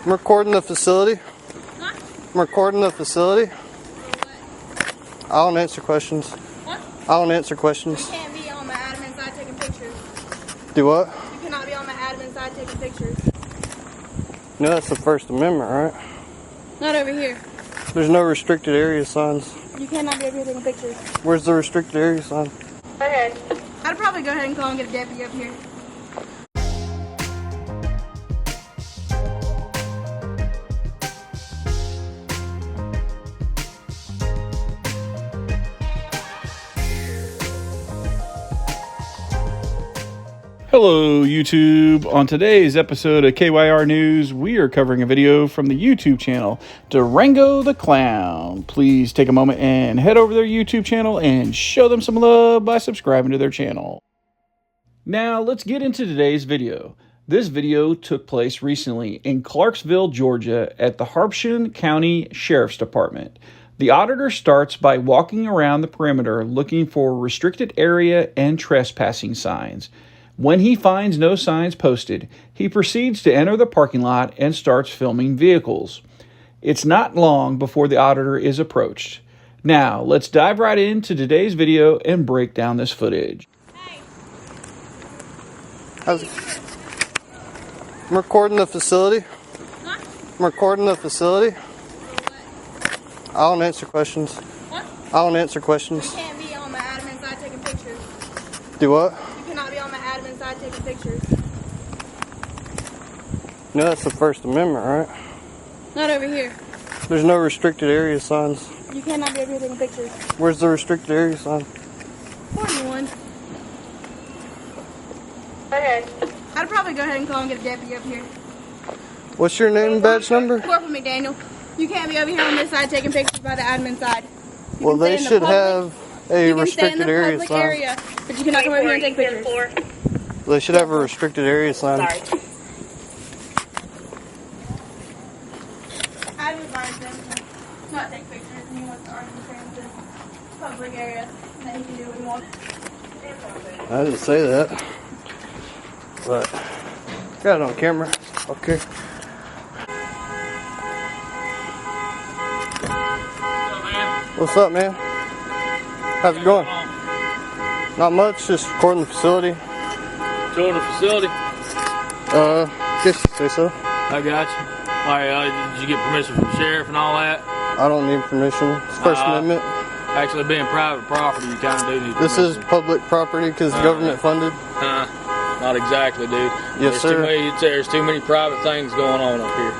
I'm recording the facility. Huh? I'm recording the facility. I don't answer questions. What? I don't answer questions. You can't be on the admin side taking pictures. Do what? You cannot be on the admin side taking pictures. No, that's the First Amendment, right? Not over here. There's no restricted area signs. You cannot be over here taking pictures. Where's the restricted area sign? Okay. I'd probably go ahead and call and get a deputy up here. Hello YouTube. On today's episode of KYR News, we are covering a video from the YouTube channel Durango the Clown. Please take a moment and head over to their YouTube channel and show them some love by subscribing to their channel. Now let's get into today's video. This video took place recently in Clarksville, Georgia at the Harpshen County Sheriff's Department. The auditor starts by walking around the perimeter looking for restricted area and trespassing signs. When he finds no signs posted, he proceeds to enter the parking lot and starts filming vehicles. It's not long before the auditor is approached. Now, let's dive right into today's video and break down this footage. Hey. I'm recording the facility. Huh? I'm recording the facility. What? I don't answer questions. What? I don't answer questions. You can't be on the admin side taking pictures. Do what? You cannot be on the admin side taking pictures. No, that's the First Amendment, right? Not over here. There's no restricted area signs. You cannot be over here taking pictures. Where's the restricted area sign? 41. Okay. I'd probably go ahead and call and get a deputy up here. What's your name and badge number? Corporal McDaniel. You can't be over here on this side taking pictures by the admin side. You Well, can stay they in the should public- have a you can stay in restricted the area public sign. area, but you cannot come over here and take pictures. They should have a restricted area sign. Sorry. I'd advise them to not take pictures and he wants to argue in the public area and then he can do what he wants. I didn't say that. But got it on camera. Okay. What's up, man? How's it going? Not much, just recording the facility. Touring the facility? Guess you say so. I got you. Alright, did you get permission from the sheriff and all that? I don't need permission. It's First Amendment. Actually, being private property, you kind of do need This permission. is public property because government funded. Not exactly, dude. Yes, sir. There's too many private things going on up here.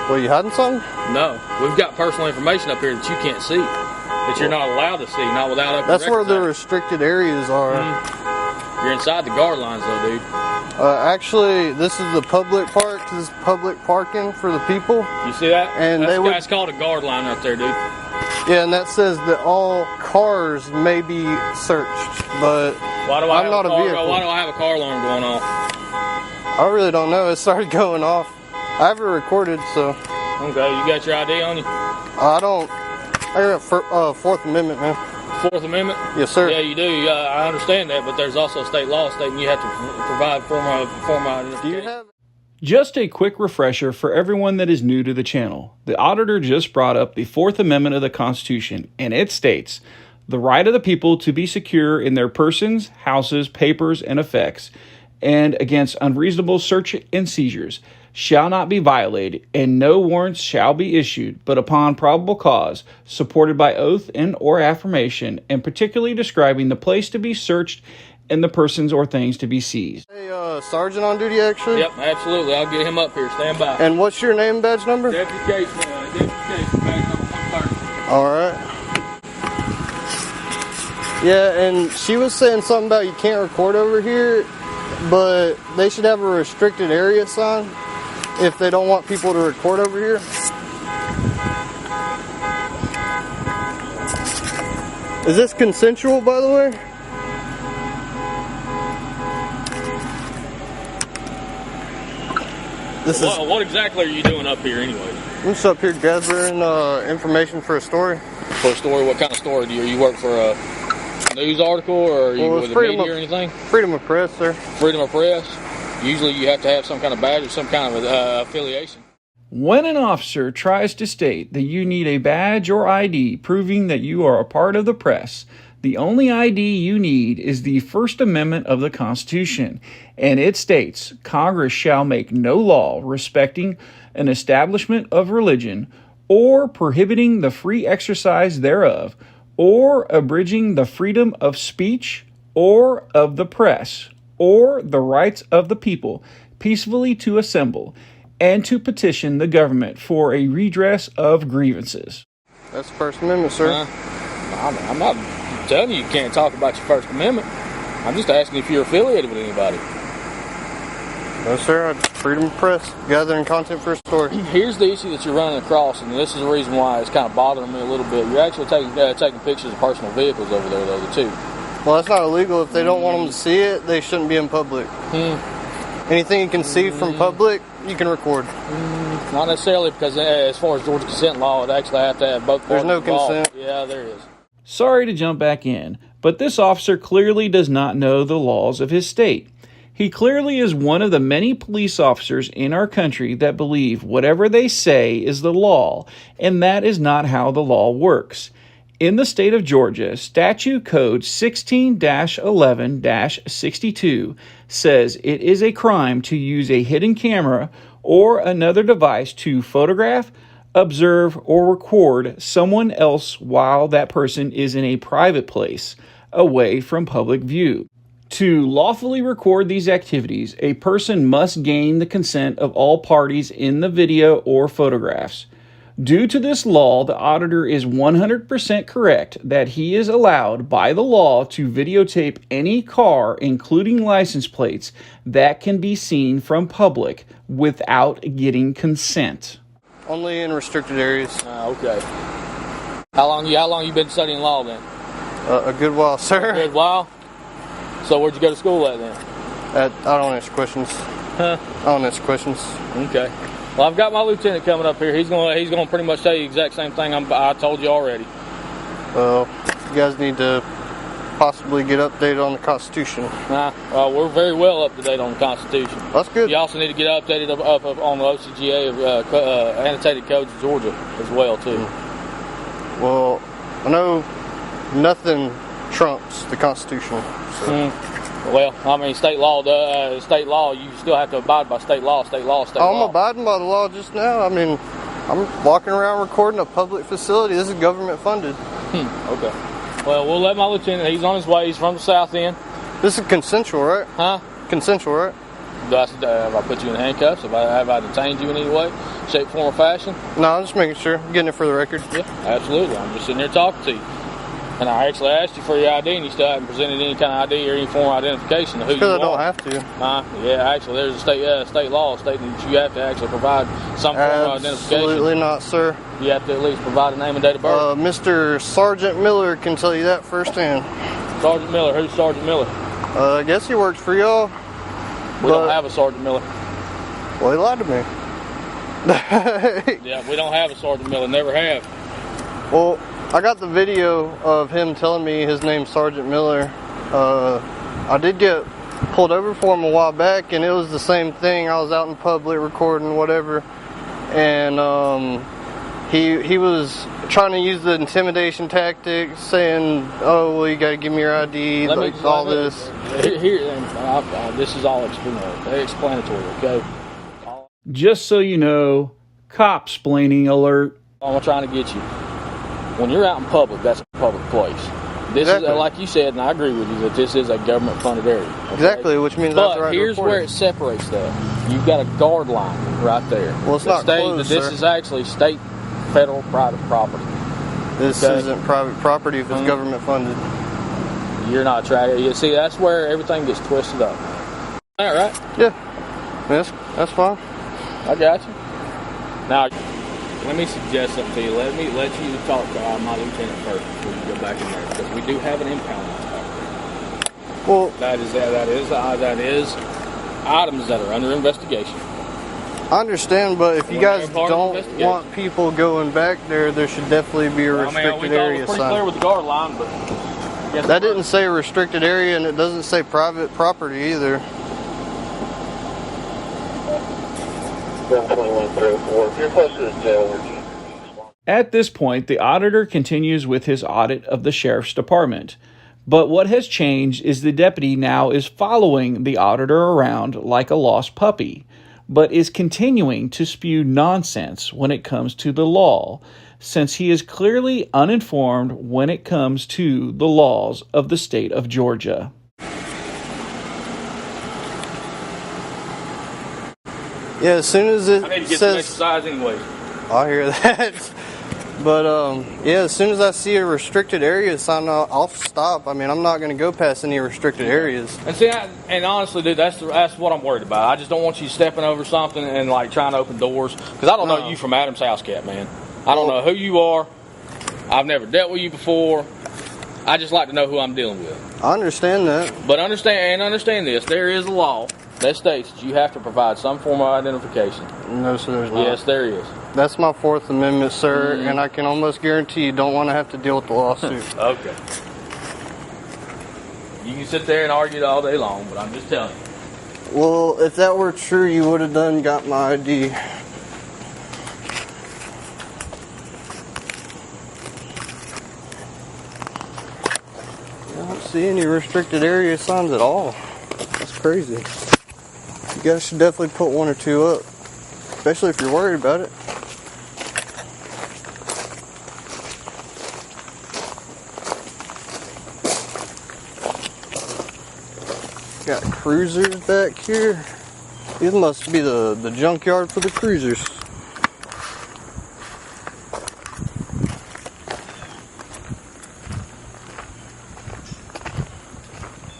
Well, you hiding something? No, we've got personal information up here that you can't see, that you're not allowed to see, not without open That's where records the act. restricted areas are. You're inside the guard lines, though, dude. Actually, this is the public park. This is public parking for the people. You see that? And That's called a guard line right there, dude. Yeah, and that says that all cars may be searched, but Why do I'm not a vehicle. Why do I have a car alarm going off? I really don't know. It started going off. I have it recorded, so Okay, you got your ID on you? I don't. I got Fourth Amendment, man. Fourth Amendment? Yes, sir. Yeah, you do. I understand that, but there's also state law stating you have to provide form of Do you identification. have? Just a quick refresher for everyone that is new to the channel. The auditor just brought up the Fourth Amendment of the Constitution, and it states, "The right of the people to be secure in their persons, houses, papers, and effects, and against unreasonable search and seizures, shall not be violated, and no warrants shall be issued, but upon probable cause, supported by oath and or affirmation, and particularly describing the place to be searched and the persons or things to be seized." A sergeant on duty, actually. Yep, absolutely. I'll get him up here. Stand by. And what's your name, and badge number? Deputy Case, badge number 130. All right. Yeah, and she was saying something about you can't record over here, but they should have a restricted area sign if they don't want people to record over here. Is this consensual, by the way? What exactly are you doing up here anyway? I'm just up here gathering information for a story. For a story? What kind of story do you work for? A news article, or are you with the media or anything? Freedom of press, sir. Freedom of press? Usually you have to have some kind of badge or some kind of affiliation. When an officer tries to state that you need a badge or ID proving that you are a part of the press, the only ID you need is the First Amendment of the Constitution, and it states, Congress shall make no law respecting an establishment of religion, or prohibiting the free exercise thereof, or abridging the freedom of speech, or of the press, or the rights of the people peacefully to assemble, and to petition the government for a redress of grievances. That's the First Amendment, sir. I'm not telling you can't talk about your First Amendment. I'm just asking if you're affiliated with anybody. No, sir. Freedom of press, gathering content for a story. Here's the issue that you're running across, and this is the reason why it's kind of bothering me a little bit. You're actually taking pictures of personal vehicles over there, though, too. Well, that's not illegal. If they don't want them to see it, they shouldn't be in public. Anything you can see from public, you can record. Not necessarily, because as far as Georgia consent law, it actually have to have both parties. There's no involved. consent. Yeah, there is. Sorry to jump back in, but this officer clearly does not know the laws of his state. He clearly is one of the many police officers in our country that believe whatever they say is the law, and that is not how the law works. In the state of Georgia, Statute Code 16-11-62 says it is a crime to use a hidden camera or another device to photograph, observe, or record someone else while that person is in a private place, away from public view. To lawfully record these activities, a person must gain the consent of all parties in the video or photographs. Due to this law, the auditor is 100% correct that he is allowed by the law to videotape any car, including license plates, that can be seen from public without getting consent. Only in restricted areas. Okay. How long you been studying law then? A good while, sir. A good while? So where'd you go to school at then? I don't answer questions. Huh? I don't answer questions. Okay. Well, I've got my lieutenant coming up here. He's gonna pretty much tell you the exact same thing I told you already. Well, you guys need to possibly get updated on the Constitution. We're very well up to date on the Constitution. That's good. You also need to get updated up on the OCGA of annotated codes of Georgia as well too. Well, I know nothing trumps the Constitution. So. Well, I mean, state law, you still have to abide by state law. I'm abiding by the law just now. I mean, I'm walking around recording a public facility. This is government funded. Okay. Well, we'll let my lieutenant, he's on his way. He's from the south end. This is consensual, right? Huh? Consensual, right? Have I put you in handcuffs? Have I detained you in any way, shape, form, or fashion? No, I'm just making sure. I'm getting it for the record. Yeah, absolutely. I'm just sitting here talking to you. And I actually asked you for your ID, and you still haven't presented any kind of ID or any form of identification of who you are. Because I don't have to. Yeah, actually, there's a state law stating that you have to actually provide some form of identification. Absolutely not, sir. You have to at least provide a name and date of birth. Mr. Sergeant Miller can tell you that firsthand. Sergeant Miller? Who's Sergeant Miller? I guess he works for y'all. We don't have a Sergeant Miller. Well, he lied to me. Yeah, we don't have a Sergeant Miller. Never have. Well, I got the video of him telling me his name's Sergeant Miller. I did get pulled over for him a while back, and it was the same thing. I was out in public recording whatever, and he was trying to use the intimidation tactic, saying, "Oh, well, you got to give me your ID," all this. This is all explanatory, okay? Just so you know, cop-splaining alert. I'm trying to get you. When you're out in public, that's a public place. This is, like you said, and I agree with you, that this is a government-funded area. Okay? Exactly, which means that's right. But here's where it separates that. You've got a guard line right there. Well, it's not closed, This is actually state, federal, private property. This isn't private property if it's government-funded. You're not trying. You see, that's where everything gets twisted up. All right? Yeah, that's fine. I got you. Now, let me suggest something to you. Let you talk to my lieutenant first before you go back in there, because we do have an impound inspector. Well, that is items that are under investigation. I understand, but if you guys don't want people going back there, there should definitely be a restricted area sign. Pretty clear with the guard line, but that didn't say restricted area, and it doesn't say private property either. 721-304. If you're close to the jail, we're just... At this point, the auditor continues with his audit of the sheriff's department. But what has changed is the deputy now is following the auditor around like a lost puppy, but is continuing to spew nonsense when it comes to the law, since he is clearly uninformed when it comes to the laws of the state of Georgia. Yeah, as soon as it I need to get some says, exercise anyway. I hear that. But yeah, as soon as I see a restricted area sign, I'll stop. I mean, I'm not going to go past any restricted areas. And see, and honestly, dude, that's what I'm worried about. I just don't want you stepping over something and like trying to open doors, because I don't know you from Adam's house cat, man. I don't know who you are. I've never dealt with you before. I just like to know who I'm dealing with. I understand that. But understand this: there is a law that states that you have to provide some form of identification. No, sir, there's not. Yes, there is. That's my Fourth Amendment, sir, and I can almost guarantee you don't want to have to deal with the lawsuit. Okay. You can sit there and argue it all day long, but I'm just telling you. Well, if that were true, you would have got my ID. I don't see any restricted area signs at all. That's crazy. You guys should definitely put one or two up, especially if you're worried about it. Got cruisers back here. These must be the junkyard for the cruisers.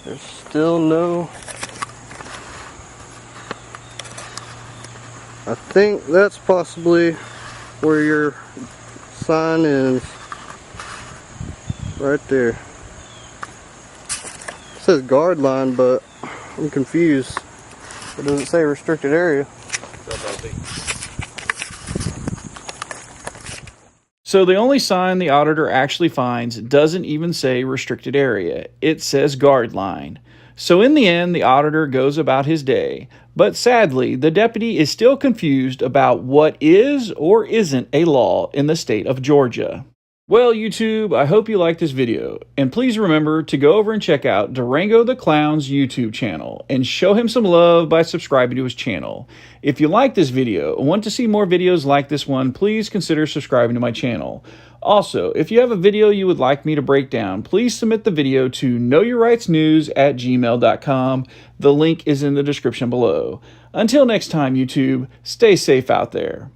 There's still no... I think that's possibly where your sign is. Right there. It says guard line, but I'm confused. It doesn't say restricted area. So the only sign the auditor actually finds doesn't even say restricted area. It says guard line. So in the end, the auditor goes about his day. But sadly, the deputy is still confused about what is or isn't a law in the state of Georgia. Well, YouTube, I hope you liked this video, and please remember to go over and check out Durango the Clown's YouTube channel, and show him some love by subscribing to his channel. If you like this video and want to see more videos like this one, please consider subscribing to my channel. Also, if you have a video you would like me to break down, please submit the video to knowyourrightsnews@gmail.com. The link is in the description below. Until next time, YouTube, stay safe out there.